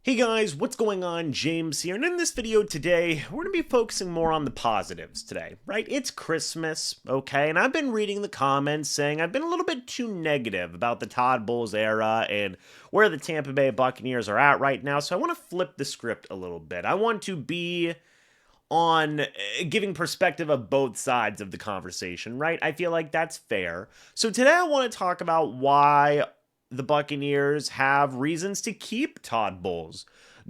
Hey guys, what's going on? James here, and in this video today, we're going to be focusing more on the positives today, right? It's Christmas, okay? And I've been reading the comments saying I've been a little bit too negative about the Todd Bowles era and where the Tampa Bay Buccaneers are at right now, so I want to flip the script a little bit. I want to be on giving perspective of both sides of the conversation, right? I feel like that's fair. So today I want to talk about why the Buccaneers have reasons to keep Todd Bowles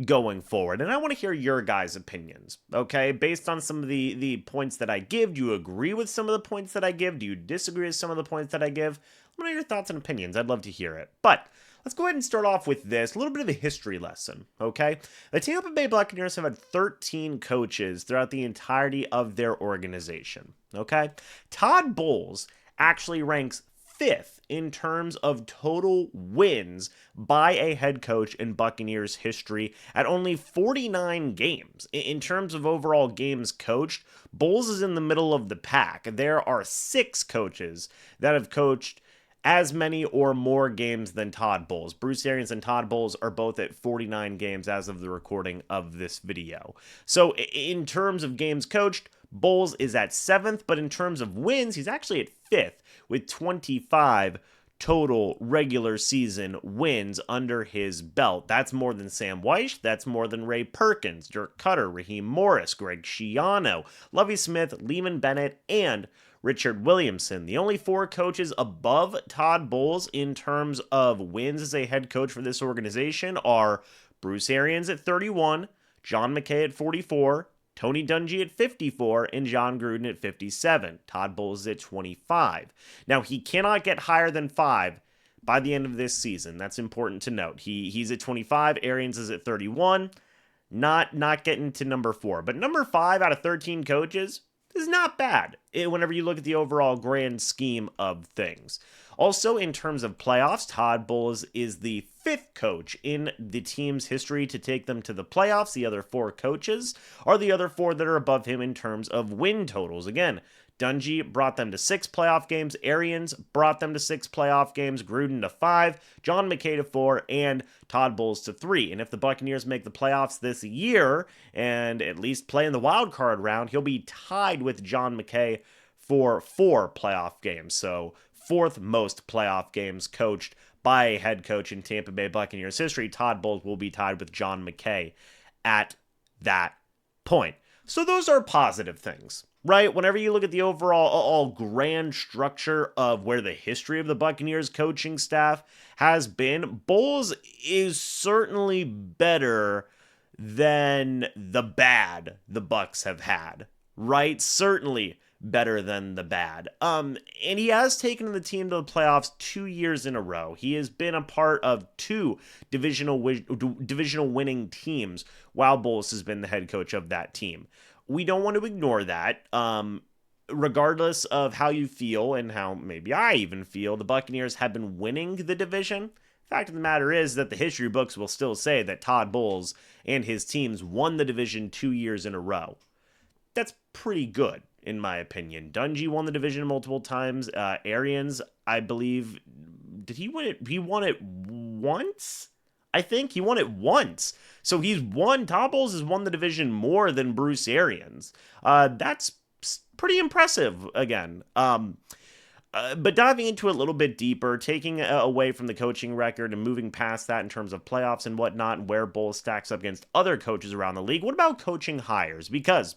going forward. And I want to hear your guys' opinions, okay? Based on some of the points that I give, do you agree with some of the points that I give? Do you disagree with some of the points that I give? Let me know your thoughts and opinions. I'd love to hear it. But let's go ahead and start off with this, a little bit of a history lesson, okay? The Tampa Bay Buccaneers have had 13 coaches throughout the entirety of their organization, okay? Todd Bowles actually ranks 5th in terms of total wins by a head coach in Buccaneers history at only 49 games. In terms of overall games coached, Bowles is in the middle of the pack. There are 6 coaches that have coached as many or more games than Todd Bowles. Bruce Arians and Todd Bowles are both at 49 games as of the recording of this video. So in terms of games coached, Bowles is at 7th, but in terms of wins, he's actually at 5th with 25 total regular season wins under his belt. That's more than Sam Weish. That's more than Ray Perkins, Dirk Cutter, Raheem Morris, Greg Schiano, Lovie Smith, Lehman Bennett, and Richard Williamson. The only 4 coaches above Todd Bowles in terms of wins as a head coach for this organization are Bruce Arians at 31, John McKay at 44, Tony Dungy at 54, and John Gruden at 57. Todd Bowles is at 25. Now, he cannot get higher than 5 by the end of this season. That's important to note. He's at 25, Arians is at 31, not getting to number 4. But number 5 out of 13 coaches is not bad whenever you look at the overall grand scheme of things. Also, in terms of playoffs, Todd Bowles is the 5th coach in the team's history to take them to the playoffs. The other 4 coaches are the other 4 that are above him in terms of win totals. Again, Dungy brought them to 6 playoff games. Arians brought them to 6 playoff games. Gruden to 5. John McKay to 4. And Todd Bowles to 3. And if the Buccaneers make the playoffs this year and at least play in the wild card round, he'll be tied with John McKay for 4 playoff games. So 4th most playoff games coached by a head coach in Tampa Bay Buccaneers history. Todd Bowles will be tied with John McKay at that point. So those are positive things, right? Whenever you look at the overall grand structure of where the history of the Buccaneers coaching staff has been, Bowles is certainly better than the bad the Bucs have had, right? Certainly better than the bad. And he has taken the team to the playoffs 2 years in a row. He has been a part of 2 divisional winning teams while Bowles has been the head coach of that team. We don't want to ignore that. Regardless of how you feel and how maybe I even feel, the Buccaneers have been winning the division. Fact of the matter is that the history books will still say that Todd Bowles and his teams won the division 2 years in a row. That's pretty good, in my opinion. Dungy won the division multiple times. Arians, I believe, did he win it? He won it once? I think he won it once. So Todd Bowles has won the division more than Bruce Arians. That's pretty impressive, again. But diving into it a little bit deeper, taking away from the coaching record and moving past that in terms of playoffs and whatnot, and where Bowles stacks up against other coaches around the league, what about coaching hires? Because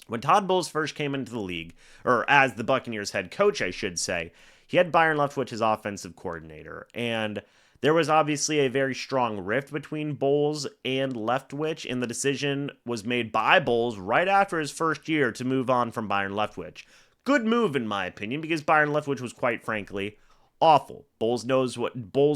when Todd Bowles first came into the league, or as the Buccaneers head coach, I should say, he had Byron Leftwich as offensive coordinator. And there was obviously a very strong rift between Bowles and Leftwich, and the decision was made by Bowles right after his first year to move on from Byron Leftwich. Good move, in my opinion, because Byron Leftwich was, quite frankly, awful. Bowles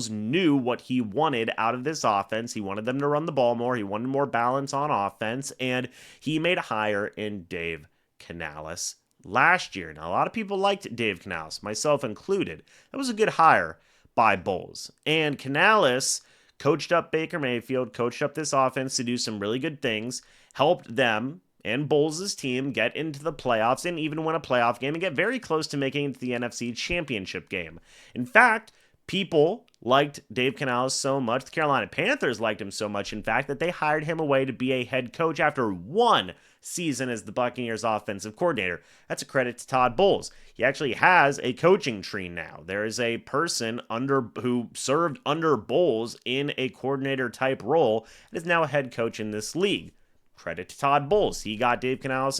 knew what he wanted out of this offense. He wanted them to run the ball more. He wanted more balance on offense, and he made a hire in Dave Canales last year. Now, a lot of people liked Dave Canales, myself included. That was a good hire by Bowles. And Canales coached up Baker Mayfield, coached up this offense to do some really good things, helped them and Bowles' team get into the playoffs and even win a playoff game and get very close to making it to the NFC Championship game. In fact, people liked Dave Canales so much. The Carolina Panthers liked him so much, in fact, that they hired him away to be a head coach after one season as the Buccaneers offensive coordinator. That's a credit to Todd Bowles. He actually has a coaching tree now. There is a person who served under Bowles in a coordinator type role and is now a head coach in this league. Credit to Todd Bowles. He got Dave Canales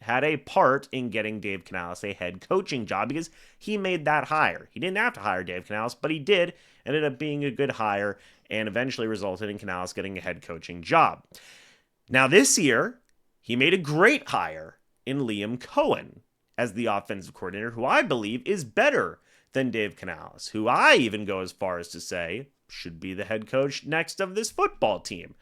had a part in getting Dave Canales a head coaching job because he made that hire. He didn't have to hire Dave Canales, but he did. Ended up being a good hire and eventually resulted in Canales getting a head coaching job. Now this year, he made a great hire in Liam Cohen as the offensive coordinator, who I believe is better than Dave Canales, who I even go as far as to say should be the head coach next of this football team.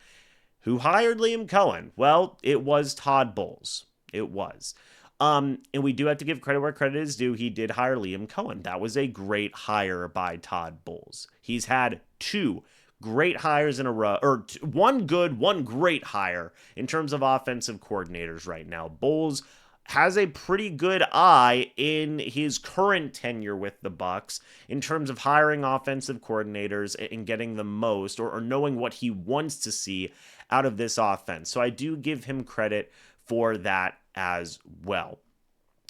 Who hired Liam Cohen? Well, it was Todd Bowles. It was. And we do have to give credit where credit is due. He did hire Liam Cohen. That was a great hire by Todd Bowles. He's had two great hires in a row, or one good, one great hire in terms of offensive coordinators right now. Bowles has a pretty good eye in his current tenure with the Bucs in terms of hiring offensive coordinators and getting the most or knowing what he wants to see out of this offense. So I do give him credit for that as well.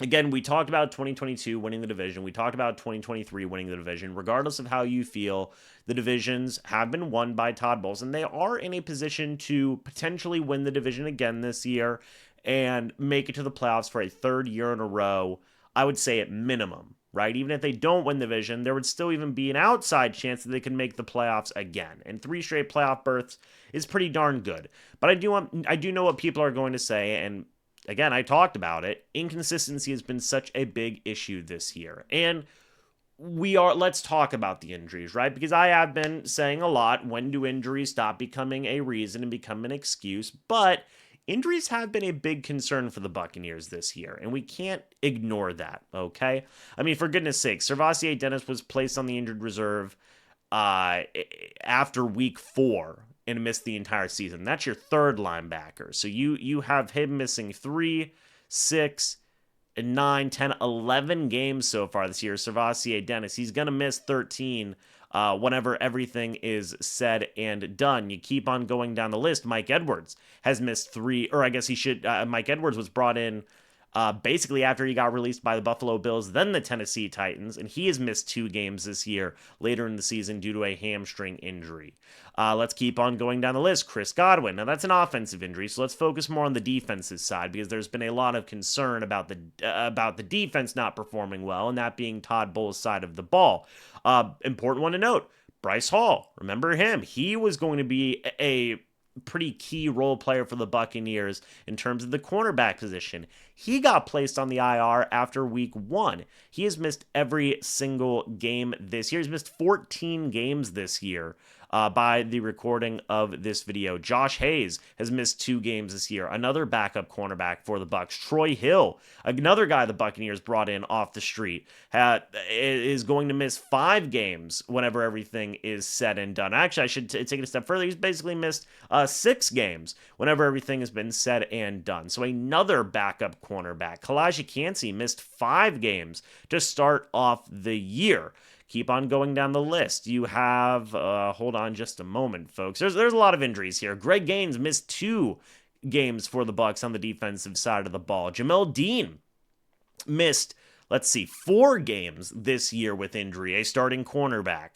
Again, we talked about 2022 winning the division. We talked about 2023 winning the division. Regardless of how you feel, the divisions have been won by Todd Bowles, and they are in a position to potentially win the division again this year and make it to the playoffs for a third year in a row, I would say at minimum, right? Even if they don't win the division, there would still even be an outside chance that they can make the playoffs again. And 3 straight playoff berths is pretty darn good. But I do know what people are going to say, and again, I talked about it. Inconsistency has been such a big issue this year. And let's talk about the injuries, right? Because I have been saying a lot, when do injuries stop becoming a reason and become an excuse? But injuries have been a big concern for the Buccaneers this year, and we can't ignore that, okay? I mean, for goodness sake, Servassier Dennis was placed on the injured reserve after week 4 and missed the entire season. That's your third linebacker. So you have him missing 3, 6, and 9, 10, 11 games so far this year. Servassier Dennis, he's going to miss 13 whenever everything is said and done. You keep on going down the list. Mike Edwards has missed 3, or I guess he should. Mike Edwards was brought in basically after he got released by the Buffalo Bills, then the Tennessee Titans, and he has missed 2 games this year later in the season due to a hamstring injury. Let's keep on going down the list. Chris Godwin. Now, that's an offensive injury, so let's focus more on the defensive side because there's been a lot of concern about the defense not performing well, and that being Todd Bowles' side of the ball. Important one to note, Bryce Hall. Remember him. He was going to be a pretty key role player for the Buccaneers in terms of the cornerback position. He got placed on the IR after week 1. He has missed every single game this year. He's missed 14 games this year by the recording of this video. Josh Hayes has missed 2 games this year. Another backup cornerback for the Bucs. Troy Hill, another guy the Buccaneers brought in off the street, is going to miss 5 games whenever everything is said and done. Actually, I should take it a step further. He's basically missed 6 games whenever everything has been said and done. So another backup cornerback. Kalijah Kancey missed 5 games to start off the year. Keep on going down the list. You have, hold on just a moment, folks. There's a lot of injuries here. Greg Gaines missed 2 games for the Bucs on the defensive side of the ball. Jamel Dean missed, 4 games this year with injury, a starting cornerback.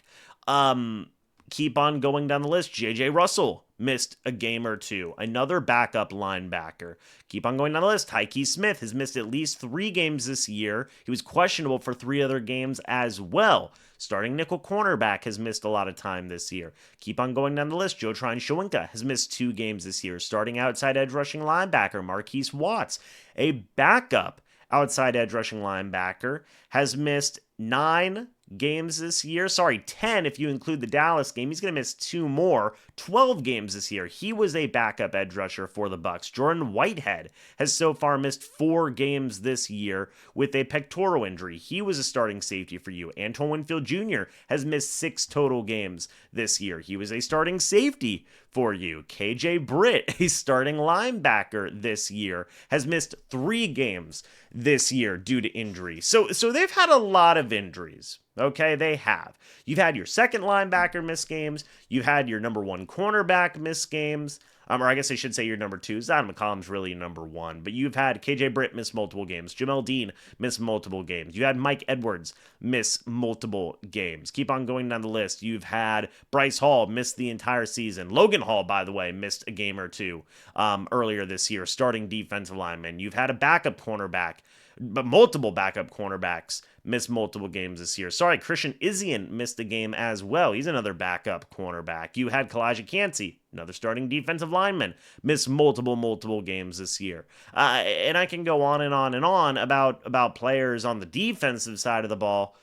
Keep on going down the list. J.J. Russell missed a game or 2. Another backup linebacker. Keep on going down the list. Tyke Smith has missed at least 3 games this year. He was questionable for 3 other games as well. Starting nickel cornerback has missed a lot of time this year. Keep on going down the list. Joe Trine-Shawinka has missed 2 games this year. Starting outside edge rushing linebacker Marquise Watts, a backup outside edge rushing linebacker, has missed 9 games this year. 10 if you include the Dallas game. He's going to miss 2 more. 12 games this year. He was a backup edge rusher for the Bucs. Jordan Whitehead has so far missed 4 games this year with a pectoral injury. He was a starting safety for you. Antoine Winfield Jr. has missed 6 total games this year. He was a starting safety for you. KJ Britt, a starting linebacker this year, has missed 3 games this year due to injury. So they've had a lot of injuries. Okay, they have. You've had your second linebacker miss games. You've had your number one cornerback miss games. Or I guess I should say your number two. Zyon McCollum's really your number one. But you've had KJ Britt miss multiple games. Jamel Dean miss multiple games. You had Mike Edwards miss multiple games. Keep on going down the list. You've had Bryce Hall miss the entire season. Logan Hall, by the way, missed a game or two earlier this year, starting defensive lineman. You've had a backup cornerback, but multiple backup cornerbacks missed multiple games this year. Sorry, Christian Izien missed a game as well. He's another backup cornerback. You had Kalijah Cansey, another starting defensive lineman, miss multiple games this year. And I can go on and on and on about players on the defensive side of the ball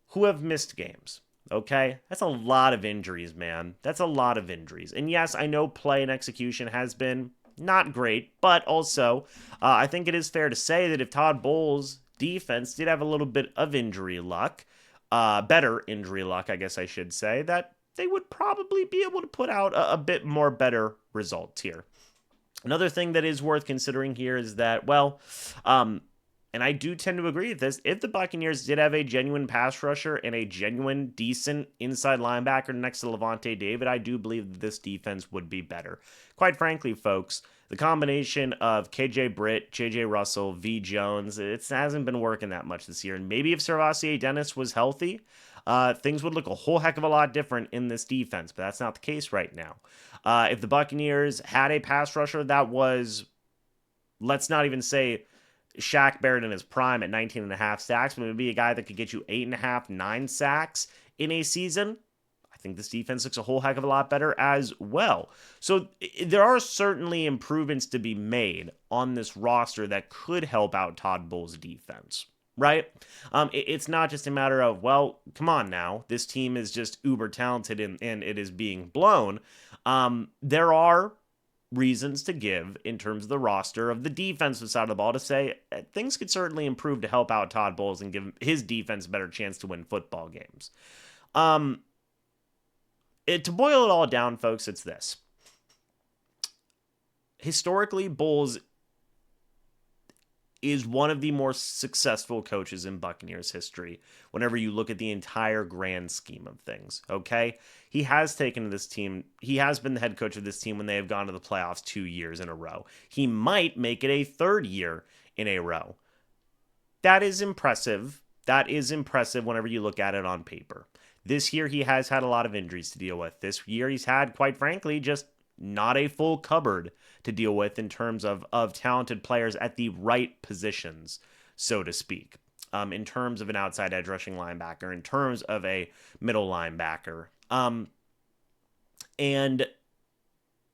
who have missed games. Okay? That's a lot of injuries, man. That's a lot of injuries. And yes, I know play and execution has been not great, but also I think it is fair to say that if Todd Bowles' defense did have a little bit of injury luck, better injury luck, I guess I should say, that they would probably be able to put out a bit more better results here. Another thing that is worth considering here is that, well, and I do tend to agree with this, if the Buccaneers did have a genuine pass rusher and a genuine decent inside linebacker next to Levante David, I do believe that this defense would be better. Quite frankly, folks, the combination of KJ Britt, JJ Russell, V Jones, it hasn't been working that much this year. And maybe if Servassier Dennis was healthy, things would look a whole heck of a lot different in this defense, but that's not the case right now. If the Buccaneers had a pass rusher that was, let's not even say Shaq Barrett in his prime at 19.5 sacks, but maybe a guy that could get you 8.5, 9 sacks in a season, I think this defense looks a whole heck of a lot better as well. So there are certainly improvements to be made on this roster that could help out Todd Bowles' defense, right? It's not just a matter of, well, come on now, this team is just uber talented and it is being blown. There are reasons to give in terms of the roster of the defensive side of the ball to say things could certainly improve to help out Todd Bowles and give his defense a better chance to win football games. To boil it all down, folks, it's this. Historically, Bowles is one of the more successful coaches in Buccaneers history whenever you look at the entire grand scheme of things, okay? He has taken this team, he has been the head coach of this team when they have gone to the playoffs 2 years in a row. He might make it a third year in a row. That is impressive. That is impressive whenever you look at it on paper. This year, he has had a lot of injuries to deal with. This year, he's had, quite frankly, just not a full cupboard to deal with in terms of talented players at the right positions, so to speak. In terms of an outside edge rushing linebacker, in terms of a middle linebacker. And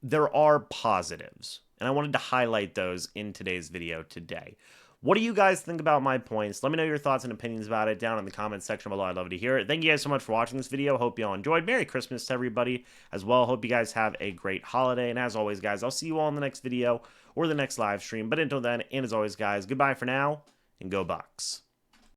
there are positives, and I wanted to highlight those in today's video today. What do you guys think about my points? Let me know your thoughts and opinions about it down in the comments section below. I'd love to hear it. Thank you guys so much for watching this video. Hope you all enjoyed. Merry Christmas to everybody as well. Hope you guys have a great holiday. And as always, guys, I'll see you all in the next video or the next live stream. But until then, and as always, guys, goodbye for now, and go Bucs.